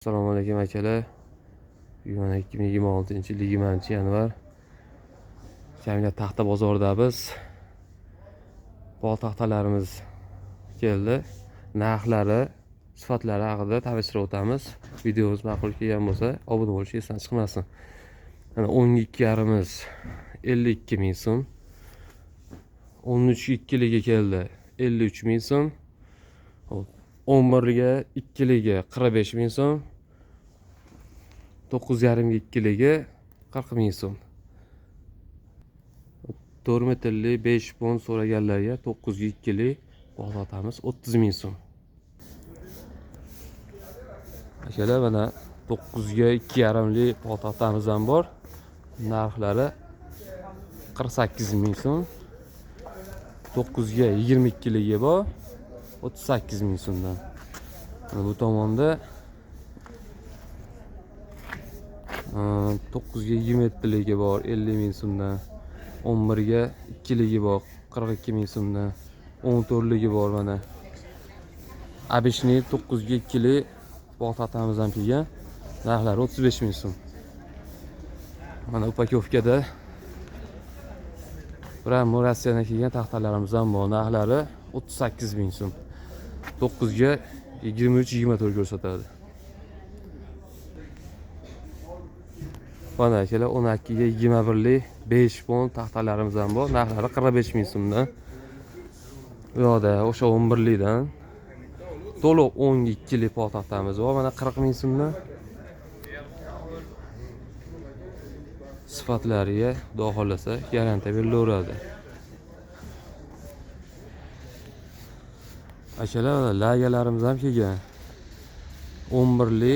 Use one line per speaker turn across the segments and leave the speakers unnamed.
Assalomu alaykum akalar. Bugun 2026 yanvar. Jamiyat taxta bozorida biz bol taxtalarimiz keldi. Narxlari, sifatlari haqida tanishtirib o'tamiz. Videomiz ma'qul kelgan bo'lsa, obuna bo'lishni esdan chiqmasin. Mana 12 yarimiz 52 ming so'm. 13 ikkiligi keldi 53 ming so'm. 11ga ikkiligi 45 ming so'm. 9,5 ikkiligi 40 ming so'm. 4 metrli 5 pon so'raganlarga 9 ga ikkili bog' sotamiz 30 ming so'm. Akalar mana 9 ga 2,5li bog' sotamiz ham bor. Narxlari 48 ming so'm. 9 ga 22ligi bor 38 ming so'mdan. Bu tomonda 9 ga 27ligi bor 50 ming so'mdan. 11 ga ikkiligi bor 42 ming so'mdan. 14ligi bor mana. Abishni 9 ga ikkili bog' sotamiz ham kelgan. Narxlari 35 ming so'm. Mana upakovkada Bramo Rossiyadan kelgan taxtalarimiz ham bor. Narxlari 38 ming so'm. 9 ga 23-24 ko'rsatadi. Mana akalar 12 ga 21li 5 pon taxtalarimiz ham bor. Narxlari 45 ming so'mdan. Bu yoqda o'sha 11lidan to'liq 12li bog' taxtamiz bor. Mana 40 ming so'mdan. Sifatlariga xudo xolasa garantiya berilaveradi. Akalar lagalarimiz ham kelgan. 11li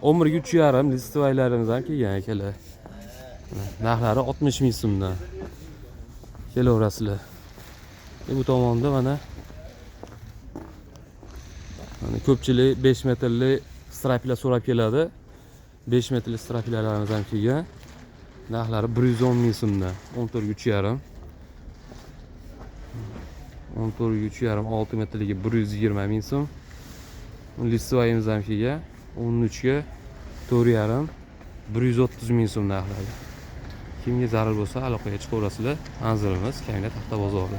11 ga 3,5 listvaylarimiz ham kelgan akalar. Narxlari 60 ming so'mdan. Kelaverasizlar. Bu tomonda mana ko'pchilik 5 metrli straplar so'rab keladi. 5 metrli straplarimiz ham kelgan. Narxlari 110 ming so'mdan. 14 ga 3,5. 14 ga 3,5 6 metrligi 120 ming so'm. Listvayimiz ham kelgan. 13 ga 4,5 130 ming so'm narxlari. Kimga zarur bo'lsa aloqaga chiqaverasizlar. Manzilimiz Jamiyat taxta bozori.